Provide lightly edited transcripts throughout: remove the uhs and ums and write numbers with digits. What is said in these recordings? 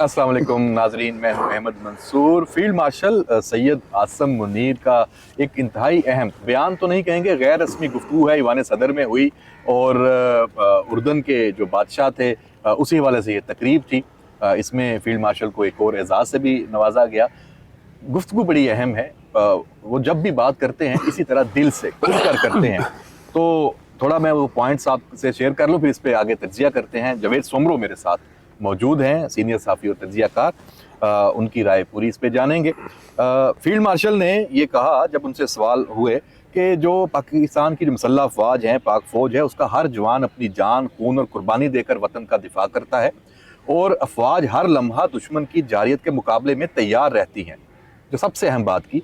अस्सलाम वालेकुम नाजरीन, मैं हूं अहमद मंसूर। फील्ड मार्शल सैयद आसम मुनीर का एक इंतहाई अहम बयान तो नहीं कहेंगे, गैर रस्मी गुफ्तगू है, ईवान सदर में हुई और उर्दन के जो बादशाह थे उसी हवाले से ये तकरीब थी। इसमें फील्ड मार्शल को एक और एजाज़ से भी नवाजा गया। गुफ्तगू बड़ी अहम है। वो जब भी बात करते हैं इसी तरह दिल से खुलकर करते हैं। तो थोड़ा मैं वो पॉइंट्स आपसे शेयर कर लूँ, फिर इस पर आगे तज्जिया करते हैं। जवेद सोमरो मेरे साथ मौजूद हैं, सीनियर साफ़ी और तज्जियाकार। उनकी राय पूरी इस पे जानेंगे। फील्ड मार्शल ने ये कहा जब उनसे सवाल हुए कि जो पाकिस्तान की जो मुसल्लह अफवाज हैं, पाक फ़ौज है, उसका हर जवान अपनी जान, खून और कुर्बानी देकर वतन का दिफा करता है और अफवाज हर लम्हा दुश्मन की जारियत के मुकाबले में तैयार रहती हैं। जो सबसे अहम बात की,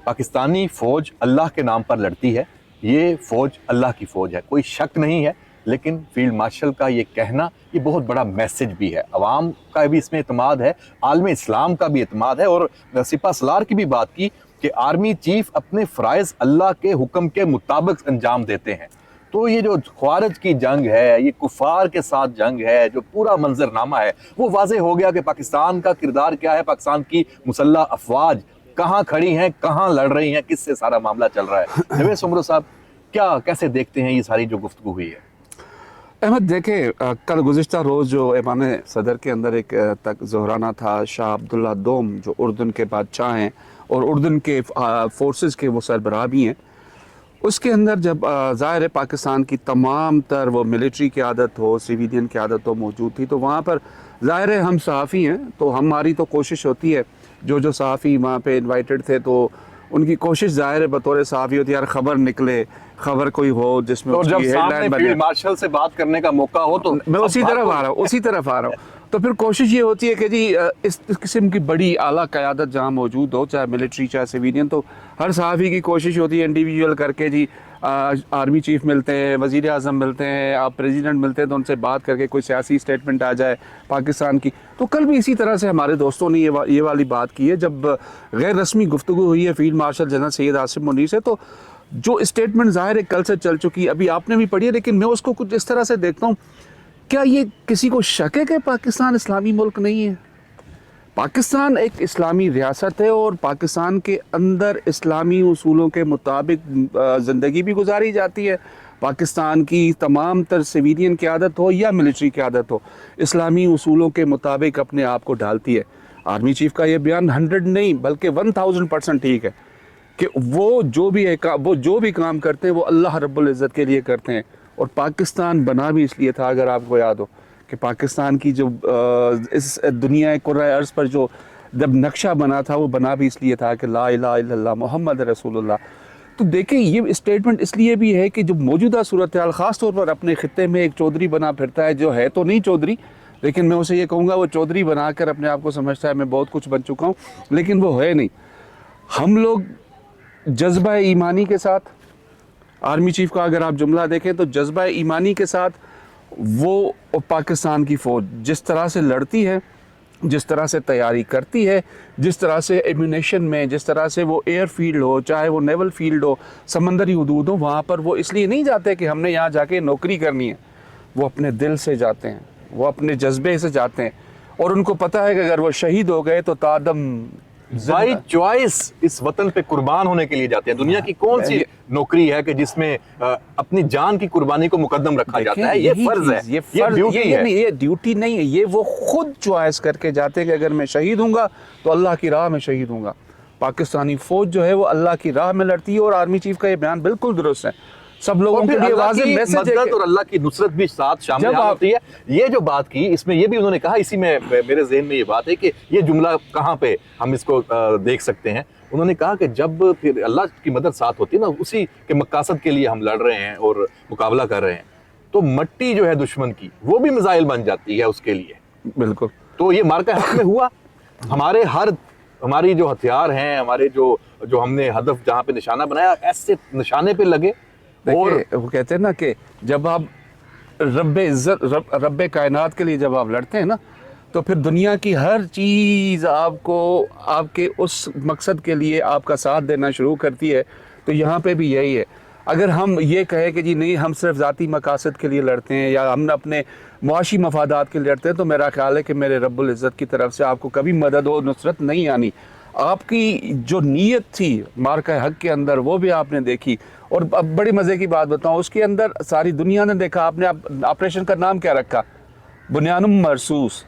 पाकिस्तानी फ़ौज अल्लाह के नाम पर लड़ती है। ये फ़ौज अल्लाह की फ़ौज है, कोई शक नहीं है। लेकिन फील्ड मार्शल का ये कहना ये बहुत बड़ा मैसेज भी है। अवाम का भी इसमें एतमाद है, आलम इस्लाम का भी एतमाद है। और सिपा सलार की भी बात की कि आर्मी चीफ अपने फ़राइज़ अल्लाह के हुक्म के मुताबिक अंजाम देते हैं। तो ये जो ख्वारिज की जंग है, ये कुफार के साथ जंग है, जो पूरा मंजरनामा है, वो वाज़े हो गया कि पाकिस्तान का किरदार क्या है, पाकिस्तान की मुसल्लह अफवाज कहाँ खड़ी हैं, कहाँ लड़ रही हैं, किससे सारा मामला चल रहा है। जवेद सोमरो साहब, क्या कैसे देखते हैं ये सारी जो गुफ्तगू हुई है? अहमद देखे, कल गुज़िश्ता रोज़ जो ईवान सदर के अंदर एक तक ज़ोहराना था, शाह अब्दुल्ला दोम जो उर्दन के बादशाह हैं और उर्दन के फोर्सेस के वो सरबराह भी हैं, उसके अंदर जब ज़ाहिर है पाकिस्तान की तमाम तर वो मिलिट्री क़यादत हो, सिविलियन क़यादत हो मौजूद थी। तो वहाँ पर ज़ाहिर है हम सहाफ़ी हैं, तो हमारी तो कोशिश होती है, जो सहाफ़ी वहाँ पे इनवाइटेड थे तो उनकी कोशिश ज़ाहिर है बतौर सहाफ़ी होती है, यार ख़बर निकले, खबर कोई हो जिसमें तो जब सामने फील्ड मार्शल से बात करने का मौका हो तो मैं उसी तरफ आ रहा हूँ। तो फिर कोशिश ये होती है कि जी इस किस्म की बड़ी आला क़यादत जहाँ मौजूद हो, चाहे मिलिट्री चाहे सिविलियन, तो हर सहाफ़ी की कोशिश होती है इंडिविजुअल करके जी आर्मी चीफ मिलते हैं, वज़ीर आज़म मिलते हैं, आप प्रेसिडेंट मिलते हैं, तो उनसे बात करके कोई सियासी स्टेटमेंट आ जाए पाकिस्तान की। तो कल भी इसी तरह से हमारे दोस्तों ने ये वाली बात की है। जब गैर रस्मी गुफ्तगू हुई है field marshal general Syed Asim Munir से, तो जो स्टेटमेंट ज़ाहिर है कल से चल चुकी है, अभी आपने भी पढ़ी है, लेकिन मैं उसको कुछ इस तरह से देखता हूँ, क्या ये किसी को शक है कि पाकिस्तान इस्लामी मुल्क नहीं है? पाकिस्तान एक इस्लामी रियासत है और पाकिस्तान के अंदर इस्लामी उसूलों के मुताबिक ज़िंदगी भी गुजारी जाती है। पाकिस्तान की तमाम तर सिविलियन क़यादत हो या मिलिट्री क़यादत हो, इस्लामी उसूलों के मुताबिक अपने आप को ढालती है। आर्मी चीफ का ये बयान 100 नहीं बल्कि 1000% ठीक है कि वो जो भी काम करते हैं वो अल्लाह रब्बुल इज़्ज़त के लिए करते हैं। और पाकिस्तान बना भी इसलिए था, अगर आपको याद हो, कि पाकिस्तान की जो इस दुनिया कुर्रा अर्ज़ पर जो जब नक्शा बना था, वो बना भी इसलिए था कि ला इलाहा इल्लल्लाह मुहम्मद रसूलुल्लाह। तो देखें, ये स्टेटमेंट इसलिए भी है कि जो मौजूदा सूरत हाल, ख़ास तौर पर अपने ख़ित्ते में एक चौधरी बना फिरता है, जो है तो नहीं चौधरी, लेकिन मैं उसे ये कहूँगा वो चौधरी बनाकर अपने आप को समझता है मैं बहुत कुछ बन चुका हूँ, लेकिन वो है नहीं। हम लोग जज्बा ईमानी के साथ, आर्मी चीफ का अगर आप जुमला देखें तो जज्बा ईमानी के साथ वो पाकिस्तान की फ़ौज जिस तरह से लड़ती है, जिस तरह से तैयारी करती है, जिस तरह से एम्यूनेशन में, जिस तरह से वो एयर फील्ड हो, चाहे वो नेवल फील्ड हो, समंदरी हदूद हो, वहाँ पर वो इसलिए नहीं जाते कि हमने यहाँ जाके नौकरी करनी है। वो अपने दिल से जाते हैं, वो अपने जज्बे से जाते हैं और उनको पता है कि अगर वो शहीद हो गए तो तादम बाई चॉइस इस वतन पे कुर्बान होने के लिए जाते हैं। दुनिया की कौन सी नौकरी है कि जिसमें अपनी जान की कुर्बानी को मुकद्दम रखा जाता है? ये फर्ज है, ये ड्यूटी है। ये ड्यूटी नहीं है, ये वो खुद चॉइस करके जाते हैं कि अगर मैं शहीद हूँगा तो अल्लाह की राह में शहीद हूँगा। पाकिस्तानी फ़ौज जो है वो अल्लाह की राह में लड़ती है और आर्मी चीफ का ये बयान बिल्कुल दुरुस्त है। सब लोगों के लिए वाज़ेह मैसेज है और अल्लाह की नुसरत भी साथ शामिल होती है। ये जो बात की, इसमें ये भी उन्होंने कहा, इसी में मेरे ज़हन में ये बात है कि ये जुमला कहाँ पे हम इसको देख सकते हैं। उन्होंने कहा कि जब फिर अल्लाह की मदद साथ होती है ना, उसी के मकसद के लिए हम लड़ रहे हैं और मुकाबला कर रहे हैं, तो मट्टी जो है दुश्मन की वो भी मिसाइल बन जाती है उसके लिए। बिल्कुल। तो ये मार्का हक में हुआ। हमारी जो हथियार हैं, हमारे जो हमने हदफ जहाँ पे निशाना बनाया, ऐसे निशाने पे लगे। और वो कहते हैं ना कि जब आप रब्बे कायनात के लिए जब आप लड़ते हैं ना, तो फिर दुनिया की हर चीज़ आपको आपके उस मकसद के लिए आपका साथ देना शुरू करती है। तो यहाँ पे भी यही है। अगर हम ये कहें कि जी नहीं, हम सिर्फ ज़ाती मकासद के लिए लड़ते हैं या हम अपने मुआशी मफादात के लिए लड़ते हैं, तो मेरा ख्याल है कि मेरे रब्बुल इज़्ज़त की तरफ से आपको कभी मदद और नुसरत नहीं आनी। आपकी जो नीयत थी मार्का हक के अंदर वो भी आपने देखी। और अब बड़ी मज़े की बात बताऊं, उसके अंदर सारी दुनिया ने देखा। आपने ऑपरेशन का नाम क्या रखा? बुनियानुम मरसूस।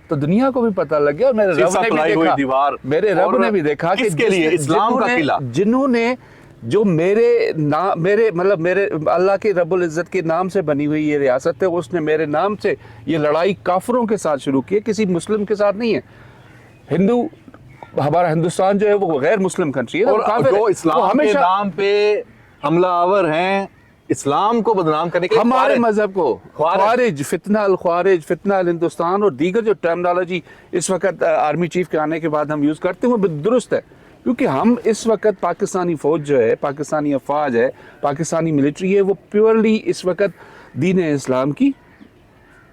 तो दुनिया को भी पता लग गया और मेरे रब ने भी देखा, दीवार, मेरे रब ने भी देखा कि इसके लिए इस्लाम का किला, जिन्होंने जो मेरे मतलब मेरे अल्लाह के रब्बुल इज़्ज़त के नाम से बनी हुई ये रियासत है, उसने मेरे नाम से ये लड़ाई काफिरों के साथ शुरू की है, किसी मुस्लिम के साथ नहीं है। हिंदू, हमारा हिंदुस्तान जो है वो गैर मुस्लिम कंट्री है, और जो इस्लाम के नाम पे हमलावर हैं, इस्लाम को बदनाम करने के, हमारे मजहब को ख्वारिज, फितना अल ख्वारिज, फितना अल हिंदुस्तान और दीगर जो टर्मिनोलॉजी इस वक्त आर्मी चीफ के आने के बाद हम यूज़ करते हैं वो दुरुस्त है। क्योंकि हम इस वक्त पाकिस्तानी फ़ौज जो है, पाकिस्तानी अफवाज है, पाकिस्तानी मिलिट्री है, वो प्योरली इस वक्त दीन इस्लाम की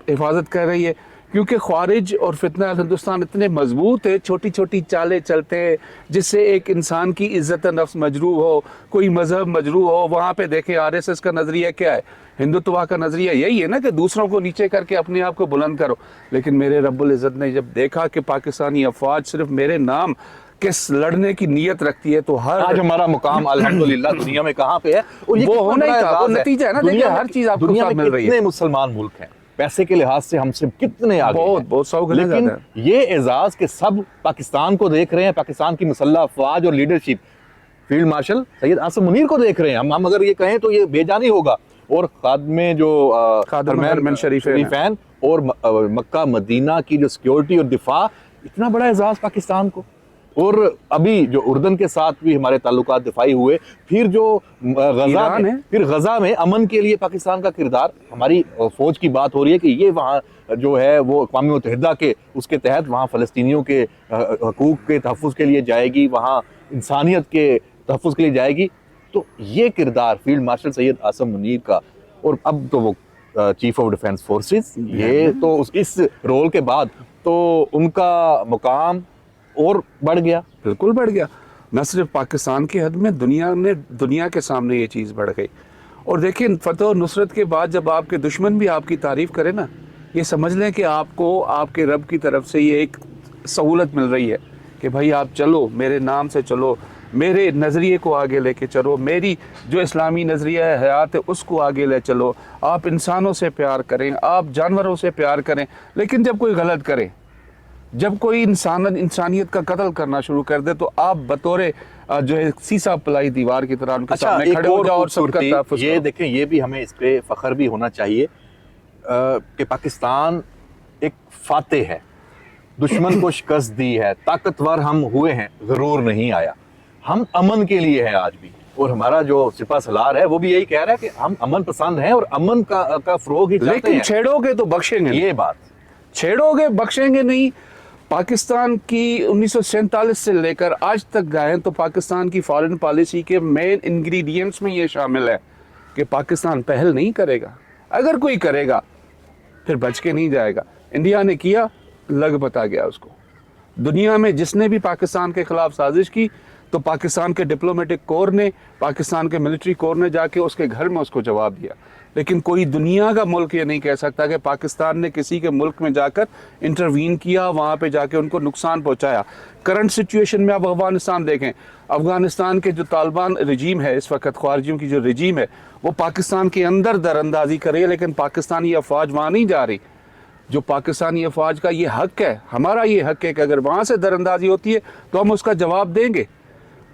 हिफाजत कर रही है। क्योंकि ख्वारिज और फितना हिंदुस्तान इतने मजबूत है, छोटी छोटी चालें चलते हैं जिससे एक इंसान की इज़्ज़त नफ्स मजरू हो, कोई मजहब मजरू हो। वहाँ पे देखें आरएसएस का नज़रिया क्या है, हिंदुत्व का नज़रिया यही है ना कि दूसरों को नीचे करके अपने आप को बुलंद करो। लेकिन मेरे रब्बुल इज़्ज़त ने जब देखा कि पाकिस्तानी अफवाज सिर्फ मेरे नाम किस लड़ने की नीयत रखती है, तो हर आज हमारा मुकाम अल्हम्दुलिल्लाह दुनिया में कहाँ पे है, और ये वो होना ही था, वो एजाज़ है। नतीजा है ना। देखिए हर चीज़ आपको दुनिया साथ में मिल रही है। कितने मुसलमान मुल्क हैं, पैसे के लिहाज से हमसे कितने आगे बहुत हैं। बहुत 100 गुना लेकिन ज़्यादा है। ये एजाज के सब पाकिस्तान को देख रहे हैं, पाकिस्तान की मुसल्लह अफवाज और leadership, field marshal Syed Asim Munir को देख रहे हैं। हम अगर ये कहें तो ये बेजानी होगा। और खादमे जो खादिम शरीफैन और मक्का मदीना की जो सिक्योरिटी और दिफा, इतना बड़ा एजाज पाकिस्तान को। और अभी जो उर्दन के साथ भी हमारे ताल्लुकात दिफाई हुए, फिर जो गजा में अमन के लिए पाकिस्तान का किरदार, हमारी फौज की बात हो रही है कि ये वहाँ जो है वो अक़वाम मुत्तहिदा के उसके तहत वहाँ फ़लस्तीनियों के हकूक़ के तहफ़्फ़ुज़ के लिए जाएगी, वहाँ इंसानियत के तहफ़्फ़ुज़ के लिए जाएगी। तो ये किरदार फील्ड मार्शल सैयद आसिम मुनीर का, और अब तो वो चीफ ऑफ डिफेंस फोर्सेस, ये तो इस रोल के बाद तो उनका मुकाम और बढ़ गया, बिल्कुल बढ़ गया। न सिर्फ पाकिस्तान की हद में, दुनिया के सामने ये चीज़ बढ़ गई। और देखिए फतह और नुसरत के बाद जब आपके दुश्मन भी आपकी तारीफ़ करें ना, ये समझ लें कि आपको आपके रब की तरफ से ये एक सहूलत मिल रही है कि भाई आप चलो, मेरे नाम से चलो, मेरे नज़रिए को आगे लेके चलो, मेरी जो इस्लामी नज़रिया है हयात है उसको आगे ले चलो। आप इंसानों से प्यार करें, आप जानवरों से प्यार करें, लेकिन जब कोई गलत करे, जब कोई इंसानियत का कत्ल करना शुरू कर दे, तो आप बतौरे जो है सीसा पलाई दीवार की तरह उनके सामने खड़े हो जाओ और सबका तहफ़्फ़ुज़ ये करो। देखें, ये भी हमें इस पे फख्र भी होना चाहिए कि पाकिस्तान एक फातेह है, दुश्मन को शिकस्त दी है, ताकतवर हम हुए हैं, ज़रूर नहीं आया। हम अमन के लिए हैं आज भी, और हमारा जो सिपा सलार है वो भी यही कह रहा है कि हम अमन पसंद हैं और अमन का फ़रोग़ ही चाहते हैं। लेकिन छेड़ोगे तो बख्शेंगे, ये बात छेड़ोगे बख्शेंगे नहीं। पाकिस्तान की 1947 से लेकर आज तक गए तो पाकिस्तान की फॉरेन पॉलिसी के मेन इंग्रेडिएंट्स में ये शामिल है कि पाकिस्तान पहल नहीं करेगा, अगर कोई करेगा फिर बच के नहीं जाएगा। इंडिया ने किया, लग बता गया उसको। दुनिया में जिसने भी पाकिस्तान के खिलाफ साजिश की, तो पाकिस्तान के डिप्लोमेटिक कोर ने, पाकिस्तान के मिलिट्री कोर ने जाके उसके घर में उसको जवाब दिया। लेकिन कोई दुनिया का मुल्क ये नहीं कह सकता कि पाकिस्तान ने किसी के मुल्क में जाकर इंटरवीन किया, वहाँ पे जाके उनको नुकसान पहुँचाया। करंट सिचुएशन में आप अफगानिस्तान देखें, अफगानिस्तान के जो तालिबान रजीम है इस वक्त, ख्वारिजियों की जो रजीम है, वो पाकिस्तान के अंदर दरअंदाजी करे, लेकिन पाकिस्तानी अफवाज वहाँ नहीं जा रही। जो पाकिस्तानी अफवाज का ये हक है, हमारा ये हक है कि अगर वहाँ से दरअंदाजी होती है तो हम उसका जवाब देंगे,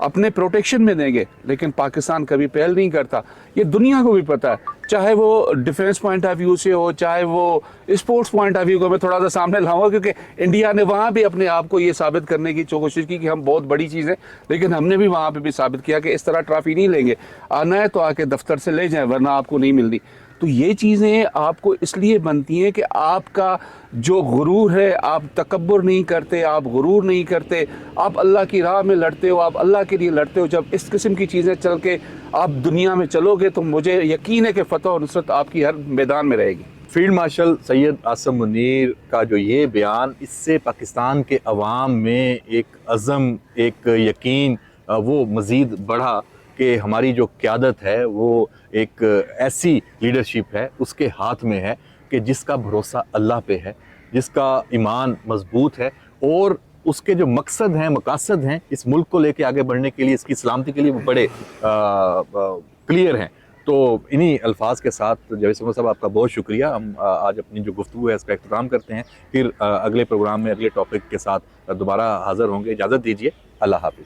अपने प्रोटेक्शन में देंगे। लेकिन पाकिस्तान कभी पहल नहीं करता, ये दुनिया को भी पता है। चाहे वो डिफेंस पॉइंट ऑफ व्यू से हो, चाहे वो स्पोर्ट्स पॉइंट ऑफ व्यू को मैं थोड़ा सा सामने लाऊंगा, क्योंकि इंडिया ने वहाँ भी अपने आप को ये साबित करने की कोशिश की कि हम बहुत बड़ी चीज़ है। लेकिन हमने भी वहाँ पे भी साबित किया कि इस तरह ट्रॉफी नहीं लेंगे, आना है तो आके दफ्तर से ले जाएं, वरना आपको नहीं मिलनी। तो ये चीज़ें आपको इसलिए बनती हैं कि आपका जो गुरूर है, आप तकब्बुर नहीं करते, आप गुरूर नहीं करते, आप अल्लाह की राह में लड़ते हो, आप अल्लाह के लिए लड़ते हो। जब इस किस्म की चीज़ें चल के आप दुनिया में चलोगे तो मुझे यकीन है कि फतह और नुसरत आपकी हर मैदान में रहेगी। फील्ड मार्शल सैयद आसिम मुनीर का जो ये बयान, इससे पाकिस्तान के अवाम में एक अज़म, एक यकीन वो मज़ीद बढ़ा कि हमारी जो क़यादत है वो एक ऐसी लीडरशिप है, उसके हाथ में है कि जिसका भरोसा अल्लाह पे है, जिसका ईमान मजबूत है और उसके जो मकसद हैं, मकासद हैं इस मुल्क को लेके आगे बढ़ने के लिए, इसकी सलामती के लिए, वो बड़े क्लियर हैं। तो इन्हीं अल्फाज के साथ जावेद समद साहब आपका बहुत शुक्रिया। हम आज अपनी जो गुफ्तगू है इसका इख्तिताम करते हैं। फिर अगले प्रोग्राम में अगले टॉपिक के साथ दोबारा हाज़िर होंगे। इजाज़त दीजिए। अल्लाह हाफ़िज़।